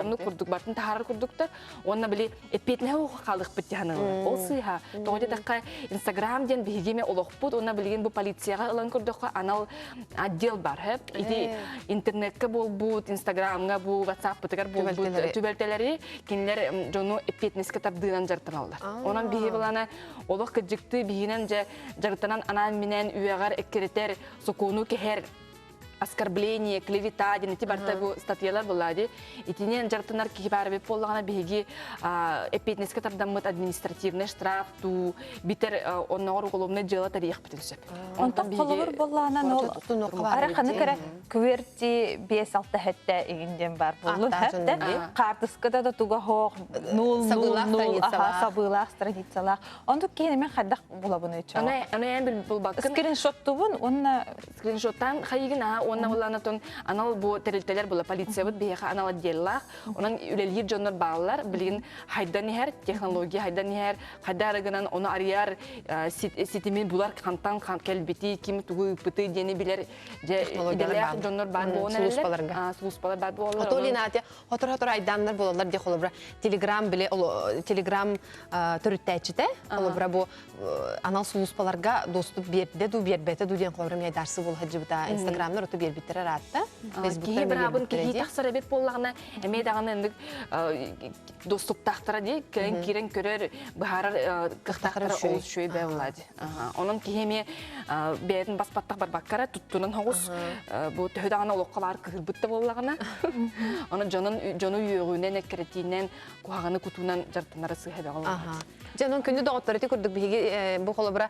onu kurduk bartın taharar kurduktar onna bile epetne ho qalıq bitdi hanı ol sıha toğda dakka Instagram den bihigeme olaqput onna bilgen bu polisiyaga ılan kurduk anal отдел бар hep idi internetke bol bu Instagram'ga bu WhatsApp bitigar bol bu tübelteleri kinler jonu epetneske tabdınan jartırallar. Onun bihi bilana olaq kıcıktı bihinen jartanan anan minen üyegar ekkeriter sokunu keher оскорбление, клевета, эти барта бу статьялар булади. Итинен жартынар кибарбе поллагана биги эпетнеске тардаммыт административный штраф ту битер оннор уголовный дела тарих битенсеп. Онтон колор боллана нол араханы кара кверти 5-6 хетте игинден бар болу хетте картыскада да туга хок 0 сабылах страницалах. Онтон кенемен хаддак булабыны ча. Ана ен бул бакын скриншот тубун онна скриншоттан хайгына онна буланатон анал бу терилтелер була полиция бут бияха анал отделлах онан үлелир жоннор баалар билген хайдан хер технология хайдан хер хадарыгынан оны арияр ситимен булар кантан келбити ким тугу пыты дени билер же иделер жоннор бар болонелер сулуспалар бар болонелер Отолинате хотор айданнар болалар де холобра Telegram биле Telegram төрүттәчите холобра бу анал сулуспаларга доступ берде ду бербете ду ден холобра мен дарсы бул хаҗыбыта Instagram'da bir bitir arattı. Facebook'ta bir abun ki taksara bet pollağına eme dağına endik dostluk tahtara diye kiren körer baharar kıhtahtara ol şöyle bevladı. Onun ki heme beyden baspattaq bar bakkara tuttunan hoğuz bu töhdağına oloqalar kıhırbıttı pollağına. Onun jonu yürüğünden ekkeretinden kuhağını kutunan jartınları sığhebe olmadı. Canım kündü doktorati kurduk bigi bu kolobra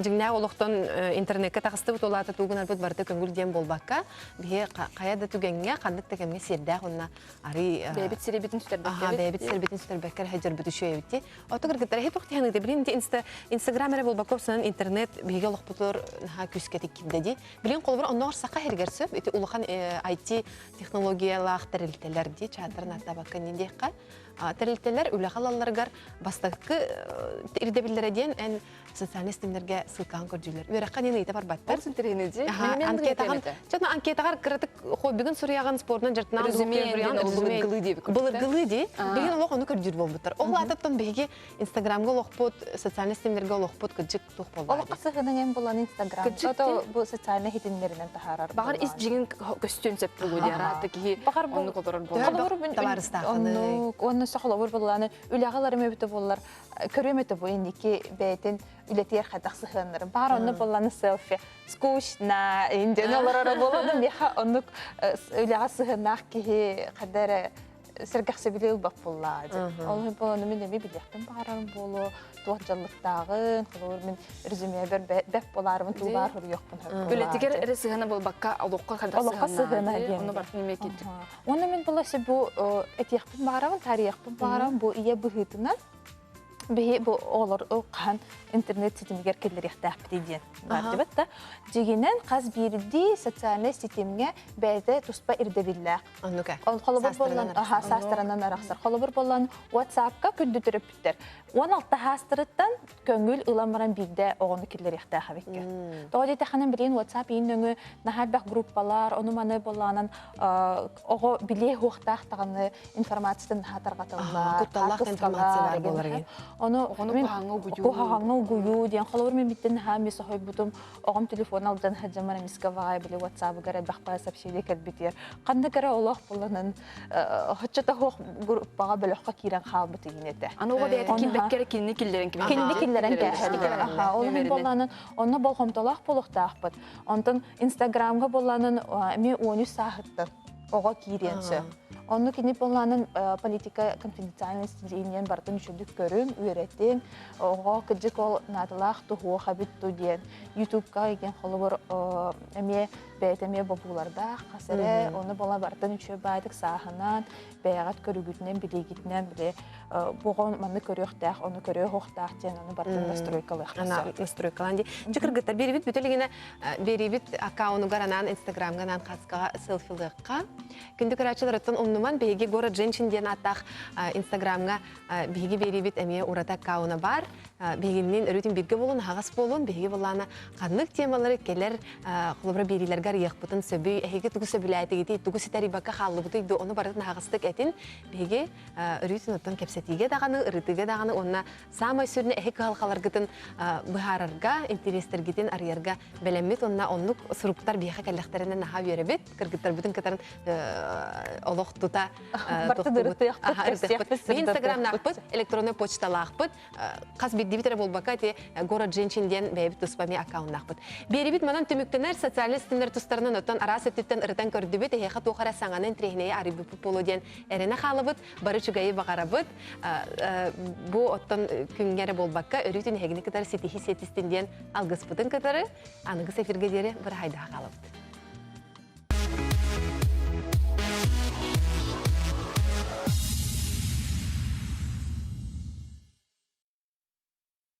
jigna oloqton internetke taqısты but olata tugunar but barda köngül diyen bolbakka bihi qayada tugenge qandık tekemge serda onna ari bebit serebitin süterbekker bebit serebitin süterbekker hajar butu şöybiti otu gırgıtara hep waqti hanıgda bilin Instagram'ere bolbakko sanan internet bihi oloqputur ha küsketik dedi bilin kolobra onlar saqa hergersöp iti uluqan IT texnologiyalar terilteler di çadırın hatta bakkan indiyqa terilteler üle halallargar bastakı irdebilere diyen en sosyal sistemlerge sılkan körcüler. Üyerekkan yeni ite var battar. Olsun terinici. Anketagar kırıtık hobbigin Suriyagan sporundan jartından Bılırgılı di. Bilin oluq onu körcür bol battar. Oğul atattan begi Instagramga oluqput, sosyal sistemlerge oluqput kırcık tuq bol bari. Oluq qısıqının en bulan Instagram. Oto bu sosyal hitinlerinden taharar. Bağır is jigin köstün sep bulu diye rahatı ki onu kodoran bol. Onu saxlavur bolany ülağalarım öbütü bollar. Körömete bu indiki beytin ületiyer xadaq sıxınları. Bar onu bolany selfie. Skuşna indenolara boladım ya onu ülağa sıxınaq ki qadar сергақсы бап боллады. Ол боланы мен эми билектен барам болу, туат жаллыктагын, кылыр мен резюме беп болармын тулар хурьёкпун. Үлетигер ресигана бол бакка алокка Олоққа сыгына Оны бартын мекеттик. Оны мен буласы бу этияхпын барам, тарихпын барам, бу ие быһытынан бе бу олар қан интернет сетимгер келлерихтах биден бар дибет та. Дегенен каз бирди социальный сетимге бәйде туспа ирдебиллах. Оннука. Ол холобор болан састыранан араксар. Холобор болан WhatsApp-ка күндү төрөптүр. 16 хастырыттан көңүл ыламаран бигде огону келлерихтах бекке. Тоди таханын билин WhatsApp иннөңү нахалбак группалар, ону маны боланан ого биле хуктах таганы информациятын хатаргаталар. Кутталлах информация бар болар. Оны кухаңа угую ден холор мен биттен хами сохой бутум огом телефон алдан хаджамара мискавай биле WhatsApp гара бахпа сообщение кэлбитер. Канда гара олох боланын хоччата хох группага бөлөккө кирен халбы тигинете. Ануга дейт килбеккер кинни киллерин ким. Кинди киллерен кэхэлгер. Аха, ол боланын онна болгомтолах болохтаахпыт. Онтон Instagramга боланын ми 13 саахытты. Ого киренсе. Онну кини боланын политика конфиденциальности дейінен бартын үшіндік көрім, үйреттен, оға кіджік ол надылақ тұхуы қабит тұден. YouTube-ка еген қолы бір әме бәйтеме бабуларда қасыры, оны бола бартын үші байдық сағынан, бәйғат көрігітінен, білегітінен біле, бұғын маны көріқтақ, оны көріқ оқтақ ден, оны бартын настройкалық. Ана настройкаланди. Чыкыргыттар берибит бүтелигине берибит аккаунту гаранан Инстаграмганан каскага селфилыкка. Күндүк рачыларыттан умнуман беги город женщин ден аттах Инстаграмга беги берибит эме урата аккаунта бар. Бегинин өрүтүн бирге болун, хагас болун, беги болана каннык темалары келер кулубра берилерге яхпытын сөбүй, эге тугу сөбүләйтеги, тугу ситари бакка халлыбыты иде, оны бардын хагастык этин беги өрүтүн оттан кепсетиге даганы, ырытыга даганы, онна самай сүрүнө эге халкаларгытын быхарарга, интерестергитин арьерга белемит, онна оннук суруктар бияха келлектеринен наха беребит, кыргыттар бүтүн катарын олох тута Инстаграмнакпыт, электронный почталакпыт, каз бидибитере болбака те город женщин ден бэбит туспами аккаунтнакпыт. Берибит манан төмөктөнөр социаль стендер тустарынан оттан арасы түттен ырытан көрдүбүт, эха тухара саңанын трехнеге арибы полу ден эрене халыбыт, бары чугайы багарабыт. Бу оттан күнгере болбакка өрүтүн хегини катары сетихи сетистин ден алгыспытын катары аныгы сефирге дере бір хайда халыбыт.